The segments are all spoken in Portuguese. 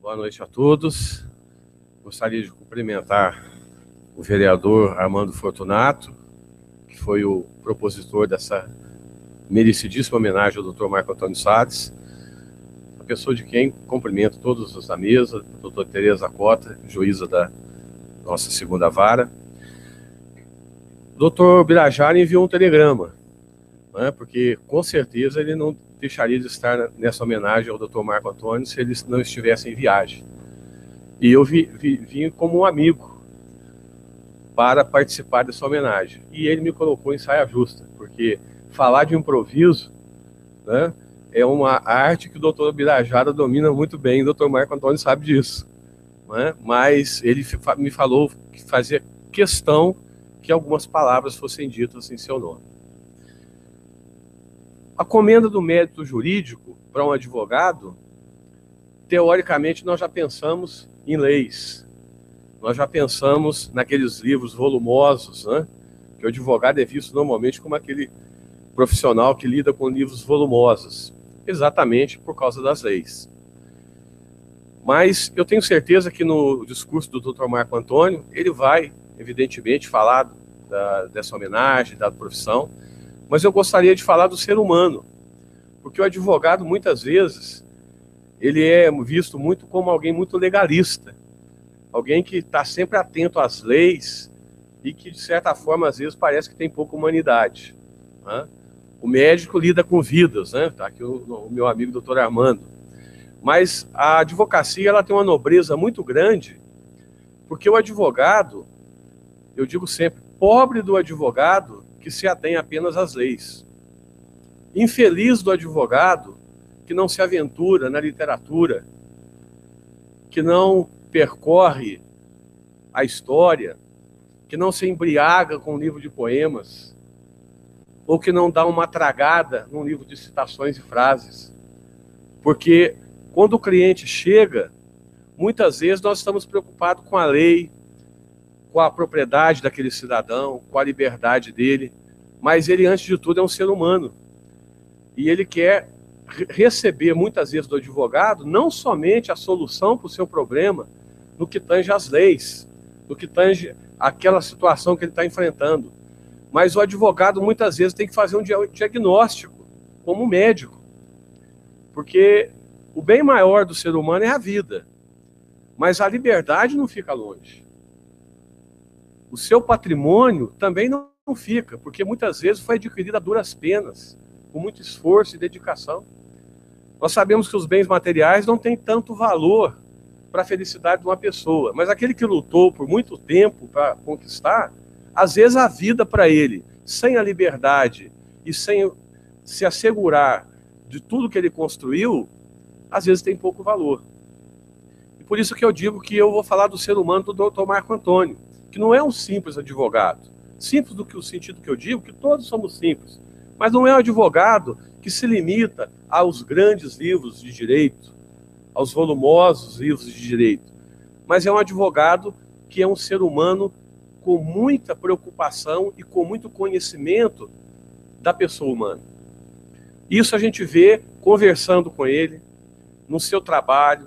Boa noite a todos. Gostaria de cumprimentar o vereador Armando Fortunato, que foi o propositor dessa merecidíssima homenagem ao Dr. Marco Antônio Salles, a pessoa de quem cumprimento todos os da mesa, a doutora Tereza Cota, juíza da nossa segunda vara. O doutor Birajara enviou um telegrama, né, porque com certeza ele não deixaria de estar nessa homenagem ao Dr. Marco Antônio se ele não estivesse em viagem. E eu vim como um amigo para participar dessa homenagem. E ele me colocou em saia justa, porque falar de improviso, né, é uma arte que o doutor Birajara domina muito bem, o Dr. Marco Antônio sabe disso. Né? Mas ele me falou que fazia questão que algumas palavras fossem ditas em seu nome. A comenda do mérito jurídico para um advogado, teoricamente, nós já pensamos em leis. Nós já pensamos naqueles livros volumosos, né? Que o advogado é visto normalmente como aquele profissional que lida com livros volumosos, exatamente por causa das leis. Mas eu tenho certeza que no discurso do Dr. Marco Antônio, ele vai, evidentemente, falar dessa homenagem, da profissão, mas eu gostaria de falar do ser humano, porque o advogado, muitas vezes, ele é visto muito como alguém muito legalista, alguém que está sempre atento às leis e que, de certa forma, às vezes, parece que tem pouca humanidade. Né? O médico lida com vidas, né? Está aqui o meu amigo doutor Armando. Mas a advocacia ela tem uma nobreza muito grande, porque o advogado, eu digo sempre, pobre do advogado que se atém apenas às leis. Infeliz do advogado que não se aventura na literatura, que não percorre a história, que não se embriaga com um livro de poemas, ou que não dá uma tragada num livro de citações e frases. Porque quando o cliente chega, muitas vezes nós estamos preocupados com a lei, com a propriedade daquele cidadão, com a liberdade dele, mas ele, antes de tudo, é um ser humano. E ele quer receber, muitas vezes, do advogado, não somente a solução para o seu problema, no que tange às leis, no que tange aquela situação que ele está enfrentando. Mas o advogado, muitas vezes, tem que fazer um diagnóstico, como médico. Porque o bem maior do ser humano é a vida. Mas a liberdade não fica longe. O seu patrimônio também não fica, porque muitas vezes foi adquirido a duras penas, com muito esforço e dedicação. Nós sabemos que os bens materiais não têm tanto valor para a felicidade de uma pessoa, mas aquele que lutou por muito tempo para conquistar, às vezes a vida para ele, sem a liberdade e sem se assegurar de tudo que ele construiu, às vezes tem pouco valor. E por isso que eu digo que eu vou falar do ser humano do Dr. Marco Antônio, que não é um simples advogado. Simples do que o sentido que eu digo, que todos somos simples. Mas não é um advogado que se limita aos grandes livros de direito, aos volumosos livros de direito. Mas é um advogado que é um ser humano com muita preocupação e com muito conhecimento da pessoa humana. Isso a gente vê conversando com ele, no seu trabalho,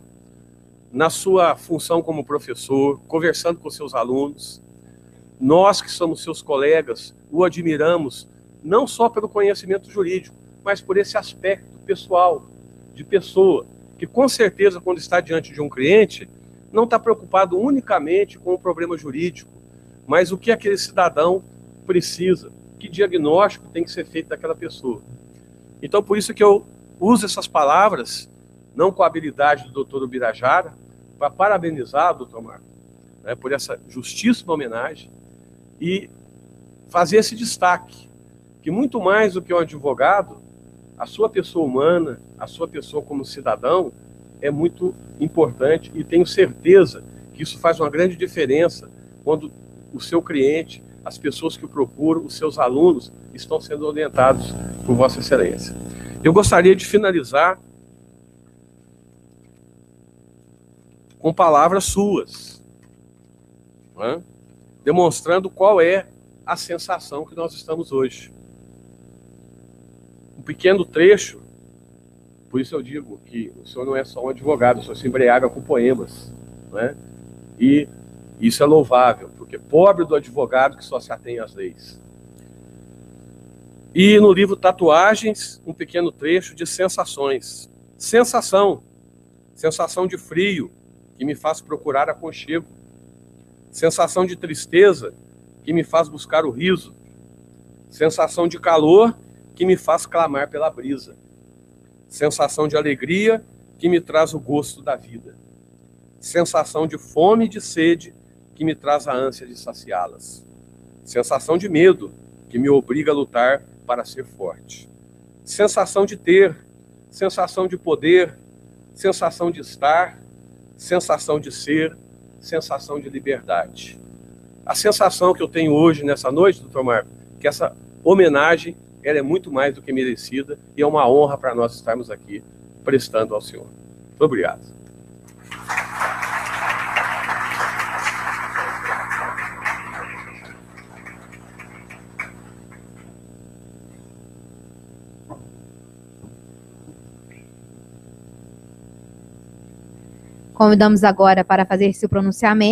na sua função como professor, conversando com seus alunos. Nós que somos seus colegas, o admiramos não só pelo conhecimento jurídico, mas por esse aspecto pessoal, de pessoa, que com certeza quando está diante de um cliente, não está preocupado unicamente com o problema jurídico, mas o que aquele cidadão precisa, que diagnóstico tem que ser feito daquela pessoa. Então por isso que eu uso essas palavras, não com a habilidade do doutor Birajara, para parabenizar o doutor Marco, né, por essa justíssima homenagem e fazer esse destaque, que muito mais do que um advogado, a sua pessoa humana, a sua pessoa como cidadão, é muito importante e tenho certeza que isso faz uma grande diferença quando o seu cliente, as pessoas que o procuram, os seus alunos, estão sendo orientados por Vossa Excelência. Eu gostaria de finalizar com palavras suas, né? demonstrando qual é a sensação que nós estamos hoje. Um pequeno trecho, por isso eu digo que o senhor não é só um advogado, o senhor se embriaga com poemas, né? E isso é louvável, porque pobre do advogado que só se atém às leis. E no livro Tatuagens, um pequeno trecho de sensações. Sensação de frio, que me faz procurar aconchego. Sensação de tristeza, que me faz buscar o riso. Sensação de calor, que me faz clamar pela brisa. Sensação de alegria, que me traz o gosto da vida. Sensação de fome e de sede, que me traz a ânsia de saciá-las. Sensação de medo, que me obriga a lutar para ser forte. Sensação de ter, sensação de poder, sensação de estar, sensação de ser, sensação de liberdade. A sensação que eu tenho hoje, nessa noite, doutor Marco, que essa homenagem ela é muito mais do que merecida e é uma honra para nós estarmos aqui prestando ao senhor. Muito obrigado. Convidamos agora para fazer seu pronunciamento